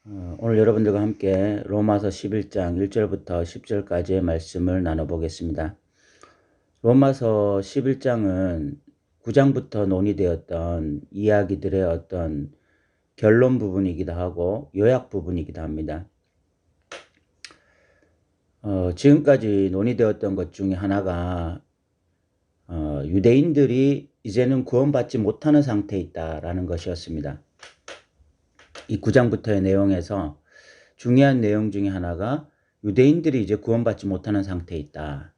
오늘 여러분들과 함께 로마서 11장 1절부터 10절까지의 말씀을 나눠보겠습니다. 로마서 11장은 9장부터 논의되었던 이야기들의 어떤 결론 부분이기도 하고 요약 부분이기도 합니다. 지금까지 논의되었던 것 중에 하나가 유대인들이 이제는 구원받지 못하는 상태에 있다라는 것이었습니다. 이 9장부터의 내용에서 중요한 내용 중에 하나가 유대인들이 이제 구원받지 못하는 상태에 있다.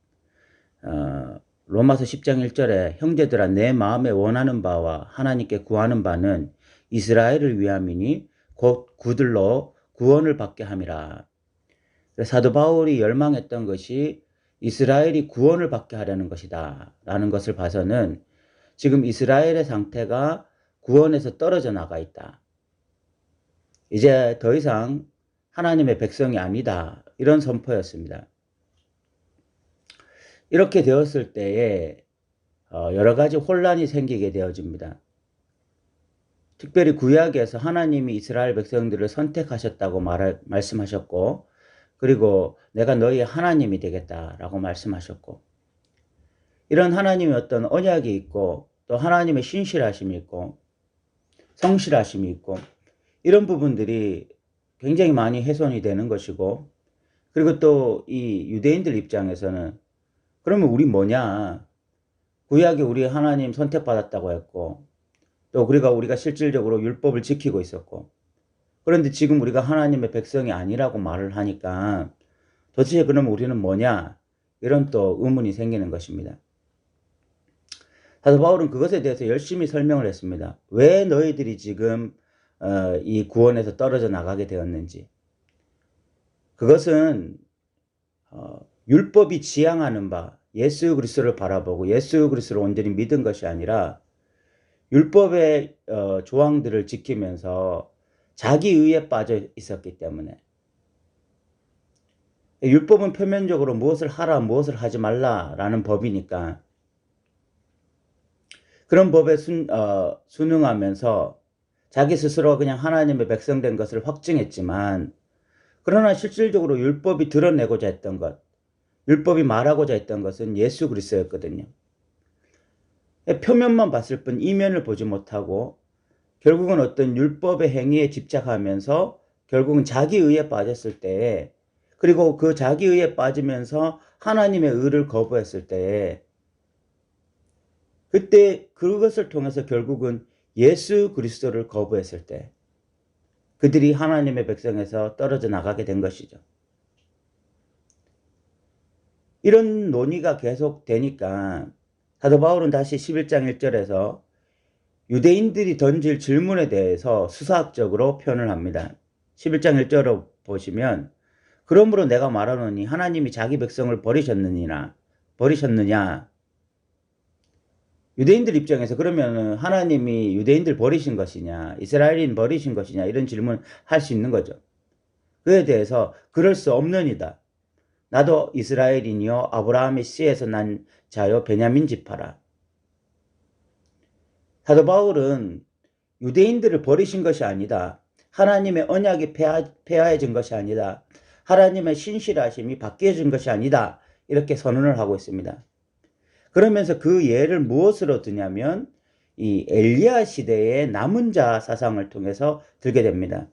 로마서 10장 1절에 형제들아 내 마음에 원하는 바와 하나님께 구하는 바는 이스라엘을 위함이니 곧 그들로 구원을 받게 함이라. 사도 바울이 열망했던 것이 이스라엘이 구원을 받게 하려는 것이다 라는 것을 봐서는 지금 이스라엘의 상태가 구원에서 떨어져 나가 있다. 이제 더 이상 하나님의 백성이 아니다. 이런 선포였습니다. 이렇게 되었을 때에 여러 가지 혼란이 생기게 되어집니다. 특별히 구약에서 하나님이 이스라엘 백성들을 선택하셨다고 말씀하셨고, 그리고 내가 너희의 하나님이 되겠다라고 말씀하셨고, 이런 하나님의 어떤 언약이 있고 또 하나님의 신실하심이 있고 성실하심이 있고 이런 부분들이 굉장히 많이 훼손이 되는 것이고, 그리고 또 이 유대인들 입장에서는 그러면 우리 뭐냐, 구약에 우리 하나님 선택받았다고 했고 또 우리가 실질적으로 율법을 지키고 있었고, 그런데 지금 우리가 하나님의 백성이 아니라고 말을 하니까 도대체 그러면 우리는 뭐냐, 이런 또 의문이 생기는 것입니다. 사도 바울은 그것에 대해서 열심히 설명을 했습니다. 왜 너희들이 지금 이 구원에서 떨어져 나가게 되었는지. 그것은 율법이 지향하는 바 예수 그리스도를 바라보고 예수 그리스도를 온전히 믿은 것이 아니라 율법의 조항들을 지키면서 자기 의에 빠져 있었기 때문에, 율법은 표면적으로 무엇을 하라 무엇을 하지 말라라는 법이니까 그런 법에 순응하면서 자기 스스로 그냥 하나님의 백성 된 것을 확증했지만, 그러나 실질적으로 율법이 드러내고자 했던 것, 율법이 말하고자 했던 것은 예수 그리스도였거든요. 표면만 봤을 뿐 이면을 보지 못하고 결국은 어떤 율법의 행위에 집착하면서 결국은 자기 의에 빠졌을 때에, 그리고 그 자기 의에 빠지면서 하나님의 의를 거부했을 때에, 그때 그것을 통해서 결국은 예수 그리스도를 거부했을 때 그들이 하나님의 백성에서 떨어져 나가게 된 것이죠. 이런 논의가 계속 되니까 사도 바울은 다시 11장 1절에서 유대인들이 던질 질문에 대해서 수사학적으로 표현을 합니다. 11장 1절을 보시면 그러므로 내가 말하노니 하나님이 자기 백성을 버리셨느냐. 유대인들 입장에서 그러면 하나님이 유대인들 버리신 것이냐, 이스라엘인 버리신 것이냐, 이런 질문을 할 수 있는 거죠. 그에 대해서 그럴 수 없느니라. 나도 이스라엘인이요 아브라함의 씨에서 난 자요 베냐민 지파라. 사도 바울은 유대인들을 버리신 것이 아니다. 하나님의 언약이 폐하해진 것이 아니다. 하나님의 신실하심이 바뀌어진 것이 아니다. 이렇게 선언을 하고 있습니다. 그러면서 그 예를 무엇으로 드냐면 이 엘리야 시대의 남은 자 사상을 통해서 들게 됩니다.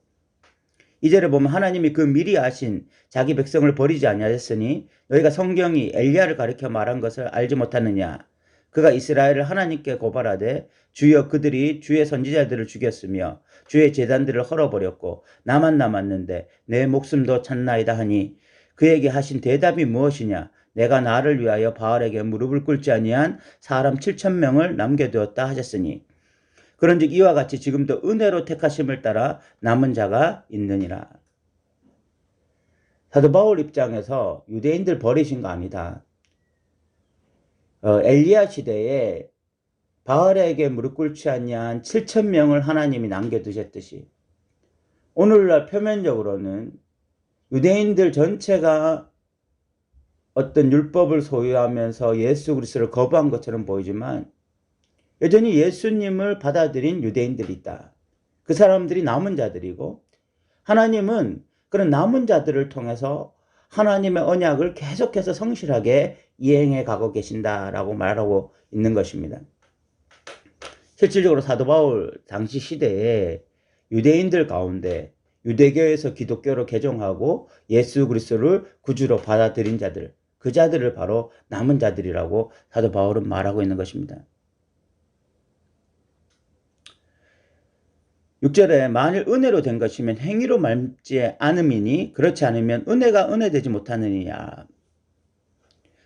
이제를 보면 하나님이 그 미리 아신 자기 백성을 버리지 아니하였으니 너희가 성경이 엘리야를 가리켜 말한 것을 알지 못하느냐. 그가 이스라엘을 하나님께 고발하되 주여 그들이 주의 선지자들을 죽였으며 주의 제단들을 헐어버렸고 나만 남았는데 내 목숨도 찾나이다 하니 그에게 하신 대답이 무엇이냐. 내가 나를 위하여 바알에게 무릎을 꿇지 아니한 사람 7,000명을 남겨두었다 하셨으니 그런즉 이와 같이 지금도 은혜로 택하심을 따라 남은 자가 있느니라. 사도 바울 입장에서 유대인들 버리신 거 아니다. 엘리야 시대에 바알에게 무릎 꿇지 아니한 7,000명을 하나님이 남겨두셨듯이 오늘날 표면적으로는 유대인들 전체가 어떤 율법을 소유하면서 예수 그리스도를 거부한 것처럼 보이지만 여전히 예수님을 받아들인 유대인들이 있다. 그 사람들이 남은 자들이고 하나님은 그런 남은 자들을 통해서 하나님의 언약을 계속해서 성실하게 이행해 가고 계신다라고 말하고 있는 것입니다. 실질적으로 사도 바울 당시 시대에 유대인들 가운데 유대교에서 기독교로 개종하고 예수 그리스도를 구주로 받아들인 자들, 그 자들을 바로 남은 자들이라고 사도 바울은 말하고 있는 것입니다. 6절에 만일 은혜로 된 것이면 행위로 말지 않음이니 그렇지 않으면 은혜가 은혜되지 못하느니라.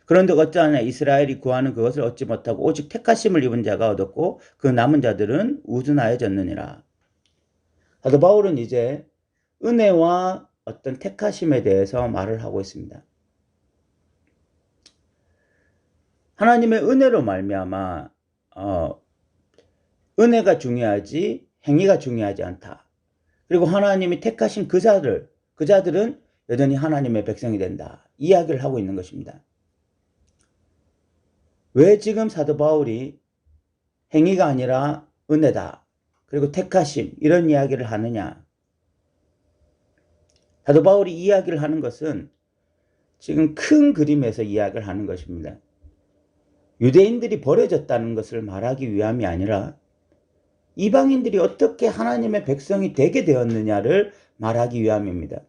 그런데 어찌하냐 이스라엘이 구하는 그것을 얻지 못하고 오직 택하심을 입은 자가 얻었고 그 남은 자들은 우둔하여졌느니라. 사도 바울은 이제 은혜와 어떤 택하심에 대해서 말을 하고 있습니다. 하나님의 은혜로 말미암아 은혜가 중요하지 행위가 중요하지 않다. 그리고 하나님이 택하신 그 자들은 여전히 하나님의 백성이 된다. 이야기를 하고 있는 것입니다. 왜 지금 사도 바울이 행위가 아니라 은혜다. 그리고 택하심 이런 이야기를 하느냐. 사도 바울이 이야기를 하는 것은 지금 큰 그림에서 이야기를 하는 것입니다. 유대인들이 버려졌다는 것을 말하기 위함이 아니라 이방인들이 어떻게 하나님의 백성이 되게 되었느냐를 말하기 위함입니다.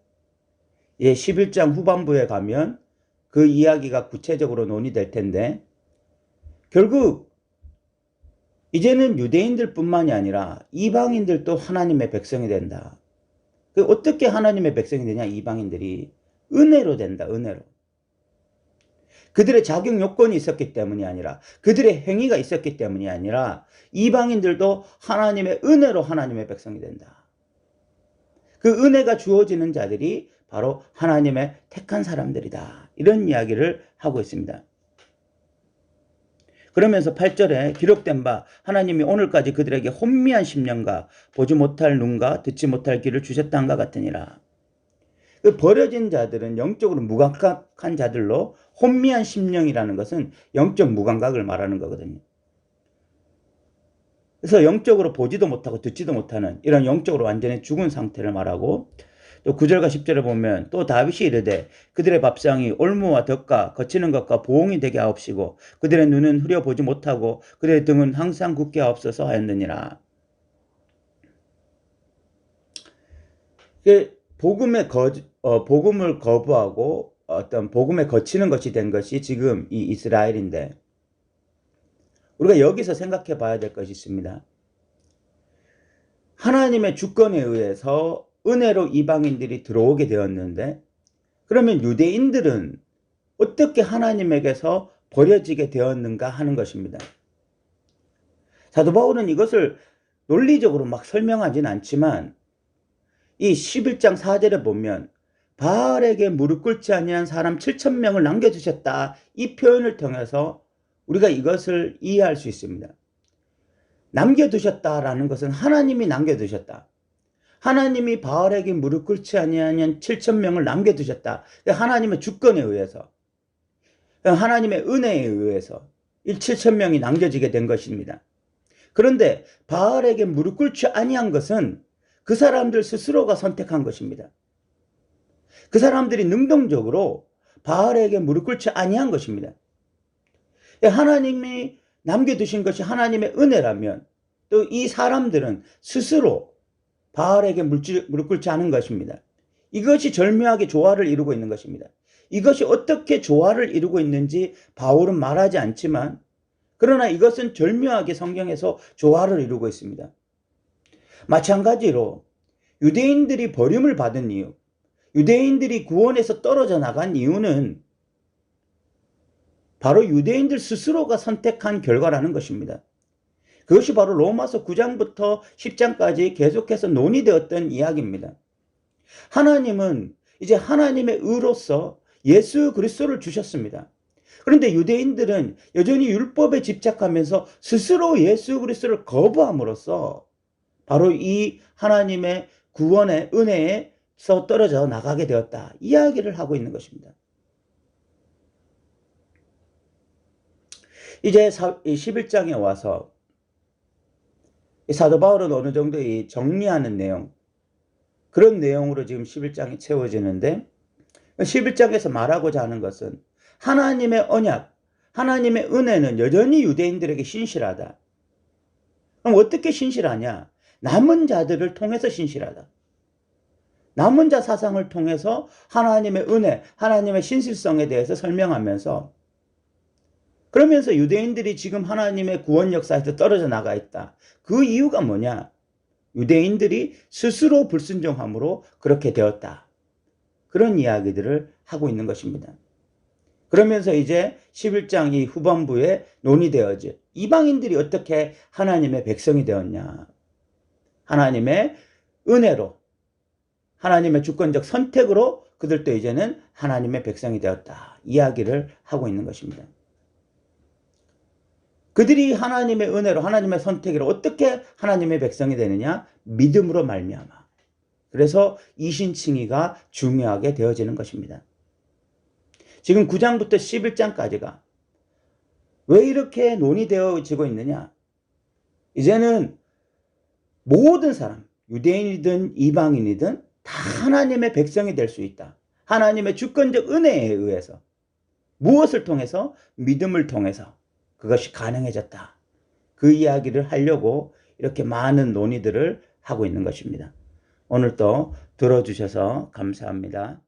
11장 후반부에 가면 그 이야기가 구체적으로 논의될 텐데 결국 이제는 유대인들 뿐만이 아니라 이방인들도 하나님의 백성이 된다. 어떻게 하나님의 백성이 되냐 이방인들이 은혜로 된다. 은혜로. 그들의 자격 요건이 있었기 때문이 아니라 그들의 행위가 있었기 때문이 아니라 이방인들도 하나님의 은혜로 하나님의 백성이 된다. 그 은혜가 주어지는 자들이 바로 하나님의 택한 사람들이다. 이런 이야기를 하고 있습니다. 그러면서 8절에 기록된 바 하나님이 오늘까지 그들에게 혼미한 심령과 보지 못할 눈과 듣지 못할 귀를 주셨다는 것 같으니라. 그 버려진 자들은 영적으로 무감각한 자들로 혼미한 심령이라는 것은 영적 무감각을 말하는 거거든요. 그래서 영적으로 보지도 못하고 듣지도 못하는 이런 영적으로 완전히 죽은 상태를 말하고 또 9절과 10절을 보면 또 다윗이 이르되 그들의 밥상이 올무와 덕과 거치는 것과 보응이 되게 하옵시고 그들의 눈은 흐려보지 못하고 그들의 등은 항상 굳게 하옵소서 하였느니라. 복음을 거부하고 어떤 복음에 거치는 것이 된 것이 지금 이 이스라엘인데 우리가 여기서 생각해 봐야 될 것이 있습니다. 하나님의 주권에 의해서 은혜로 이방인들이 들어오게 되었는데 그러면 유대인들은 어떻게 하나님에게서 버려지게 되었는가 하는 것입니다. 사도 바울은 이것을 논리적으로 막 설명하진 않지만 이 11장 4절에 보면 바알에게 무릎 꿇지 아니한 사람 7,000명을 남겨두셨다. 이 표현을 통해서 우리가 이것을 이해할 수 있습니다. 남겨두셨다라는 것은 하나님이 남겨두셨다. 하나님이 바알에게 무릎 꿇지 아니한 7,000명을 남겨두셨다. 하나님의 주권에 의해서 하나님의 은혜에 의해서 7,000명이 남겨지게 된 것입니다. 그런데 바알에게 무릎 꿇지 아니한 것은 그 사람들 스스로가 선택한 것입니다. 그 사람들이 능동적으로 바알에게 무릎 꿇지 아니한 것입니다. 하나님이 남겨두신 것이 하나님의 은혜라면 또 이 사람들은 스스로 바알에게 무릎 꿇지 않은 것입니다. 이것이 절묘하게 조화를 이루고 있는 것입니다. 이것이 어떻게 조화를 이루고 있는지 바울은 말하지 않지만 그러나 이것은 절묘하게 성경에서 조화를 이루고 있습니다. 마찬가지로 유대인들이 버림을 받은 이유, 유대인들이 구원에서 떨어져 나간 이유는 바로 유대인들 스스로가 선택한 결과라는 것입니다. 그것이 바로 로마서 9장부터 10장까지 계속해서 논의되었던 이야기입니다. 하나님은 이제 하나님의 의로서 예수 그리스도를 주셨습니다. 그런데 유대인들은 여전히 율법에 집착하면서 스스로 예수 그리스도를 거부함으로써 바로 이 하나님의 구원의 은혜에서 떨어져 나가게 되었다. 이야기를 하고 있는 것입니다. 이제 11장에 와서 사도 바울은 어느 정도 정리하는 내용, 그런 내용으로 지금 11장이 채워지는데 11장에서 말하고자 하는 것은 하나님의 언약, 하나님의 은혜는 여전히 유대인들에게 신실하다. 그럼 어떻게 신실하냐? 남은 자들을 통해서 신실하다. 남은 자 사상을 통해서 하나님의 은혜, 하나님의 신실성에 대해서 설명하면서 그러면서 유대인들이 지금 하나님의 구원 역사에서 떨어져 나가 있다. 그 이유가 뭐냐? 유대인들이 스스로 불순종함으로 그렇게 되었다. 그런 이야기들을 하고 있는 것입니다. 그러면서 이제 11장 이 후반부에 논의되어져 이방인들이 어떻게 하나님의 백성이 되었냐. 하나님의 은혜로, 하나님의 주권적 선택으로 그들도 이제는 하나님의 백성이 되었다. 이야기를 하고 있는 것입니다. 그들이 하나님의 은혜로, 하나님의 선택으로 어떻게 하나님의 백성이 되느냐? 믿음으로 말미암아. 그래서 이신칭의가 중요하게 되어지는 것입니다. 지금 9장부터 11장까지가 왜 이렇게 논의되어지고 있느냐? 이제는 모든 사람, 유대인이든 이방인이든 다 하나님의 백성이 될 수 있다. 하나님의 주권적 은혜에 의해서 무엇을 통해서? 믿음을 통해서 그것이 가능해졌다. 그 이야기를 하려고 이렇게 많은 논의들을 하고 있는 것입니다. 오늘도 들어주셔서 감사합니다.